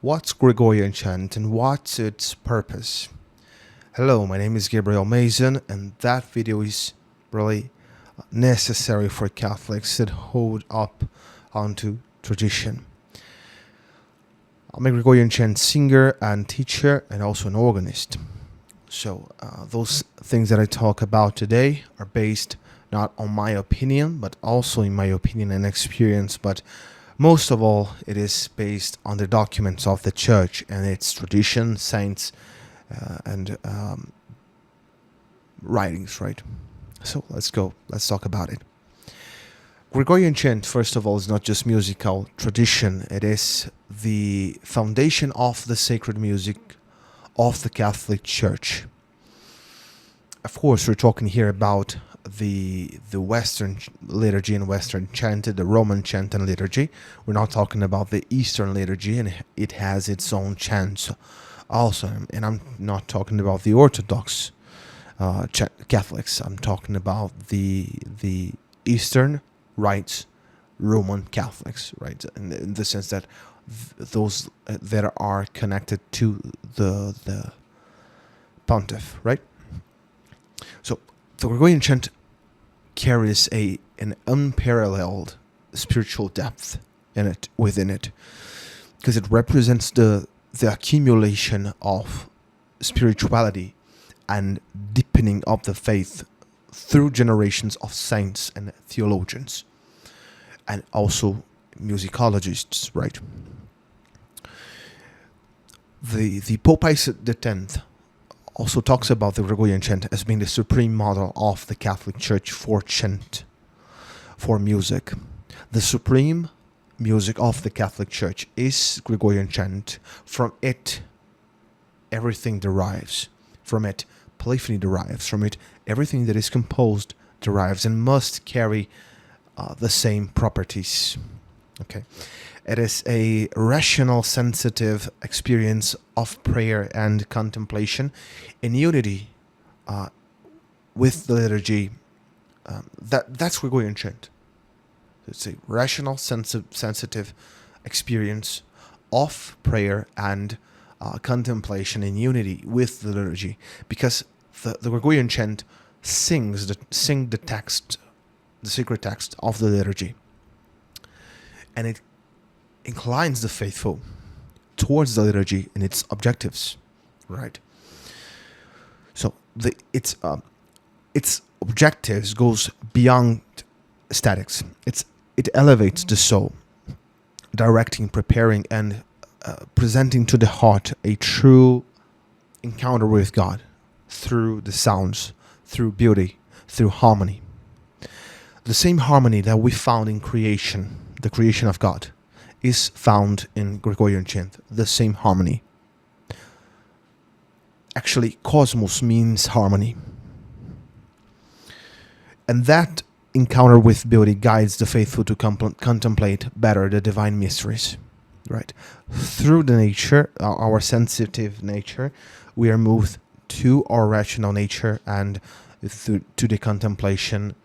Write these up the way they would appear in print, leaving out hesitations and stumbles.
What's Gregorian chant and what's its purpose? Hello, my name is Gabriel Mazon, and that video is really necessary for Catholics that hold up onto tradition. I'm a Gregorian chant singer and teacher and also an organist. So those things that I talk about today are based not on my opinion, but also in my opinion and experience, but most of all, it is based on the documents of the Church and its tradition, saints, and writings, right? So let's talk about it. Gregorian chant, first of all, is not just musical tradition. It is the foundation of the sacred music of the Catholic Church. Of course, we're talking here about the Western liturgy and Western chant, the Roman chant and liturgy. We're not talking about the Eastern liturgy, and it has its own chants also. And I'm not talking about the Orthodox Catholics. I'm talking about the Eastern Rites Roman Catholics, right? In the sense that those that are connected to the pontiff, right? So the Gregorian chant carries an unparalleled spiritual depth within it, because it represents the accumulation of spirituality and deepening of the faith through generations of saints and theologians, and also musicologists, right? The Pope Pius X also talks about the Gregorian chant as being the supreme model of the Catholic Church for chant, for music. The supreme music of the Catholic Church is Gregorian chant. From it, everything derives. From it, polyphony derives. From it, everything that is composed derives and must carry the same properties. Okay. It is a rational, sensitive experience of prayer and contemplation in unity with the liturgy. That's Gregorian chant. It's a rational, sensitive experience of prayer and contemplation in unity with the liturgy, because the Gregorian chant sings the text, the sacred text of the liturgy, and it inclines the faithful towards the liturgy and its objectives, right? So its objectives goes beyond aesthetics. It elevates the soul, directing, preparing, and presenting to the heart a true encounter with God through the sounds, through beauty, through harmony. The same harmony that we found in creation, the creation of God, is found in Gregorian chant, the same harmony. Actually, cosmos means harmony. And that encounter with beauty guides the faithful to contemplate better the divine mysteries, right? Through the nature, our sensitive nature, we are moved to our rational nature and to the contemplation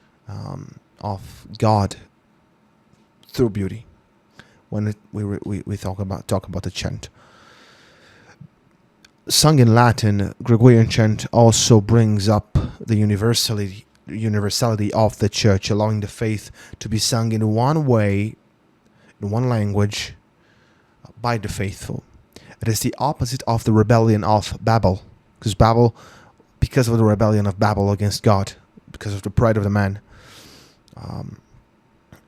of God through beauty. When we talk about the chant, sung in Latin, Gregorian chant also brings up the universality of the Church, allowing the faith to be sung in one way, in one language, by the faithful. It is the opposite of the rebellion of Babel, because of the rebellion of Babel against God, because of the pride of the man.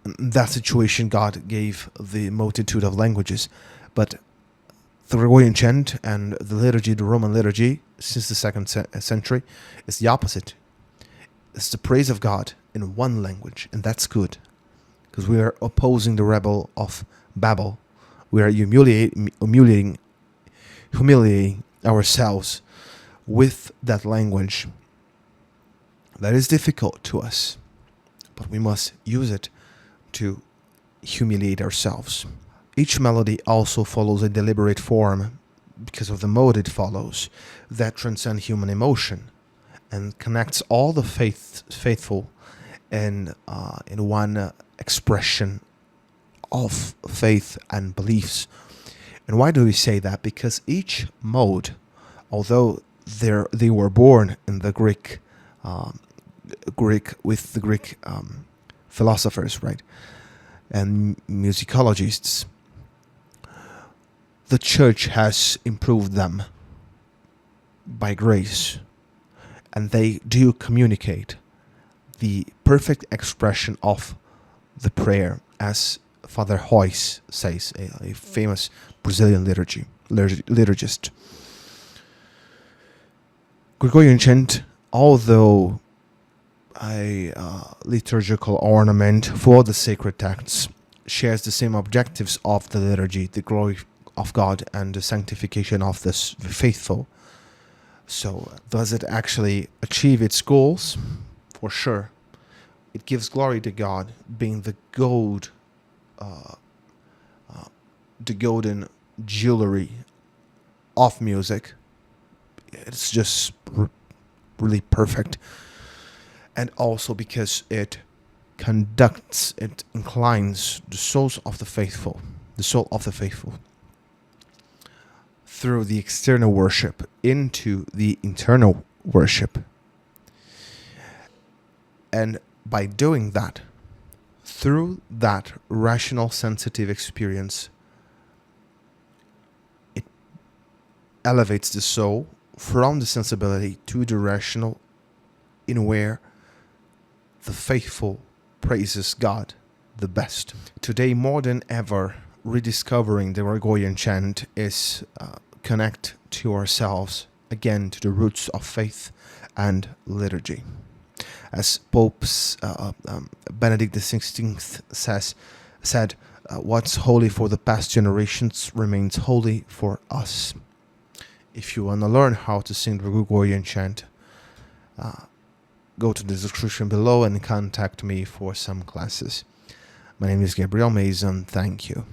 In that situation, God gave the multitude of languages, but the Gregorian chant and the liturgy, the Roman liturgy, since the 2nd century, is the opposite. It's the praise of God in one language, and that's good, because we are opposing the rebel of Babel. We are humiliating ourselves with that language. That is difficult to us, but we must use it to humiliate ourselves. Each melody also follows a deliberate form because of the mode it follows that transcends human emotion and connects all the faithful in one expression of faith and beliefs. And why do we say that? Because each mode, although they were born in the Greek with the Greek philosophers, right, and musicologists, the church has improved them by grace, and they do communicate the perfect expression of the prayer, as Father Hoyce says, a famous Brazilian liturgist. Gregorian chant, although a liturgical ornament for the sacred texts, shares the same objectives of the liturgy, the glory of God and the sanctification of the faithful. So does it actually achieve its goals? For sure. It gives glory to God, being the golden jewelry of music. It's just really perfect. And also because it inclines the soul of the faithful through the external worship into the internal worship. And by doing that, through that rational sensitive experience, it elevates the soul from the sensibility to the rational, in where the faithful praises God the best. Today, more than ever, rediscovering the Gregorian chant is connect to ourselves again, to the roots of faith and liturgy. As Pope Benedict XVI said, what's holy for the past generations remains holy for us. If you want to learn how to sing the Gregorian chant, go to the description below and contact me for some classes. My name is Gabriel Mazon. Thank you.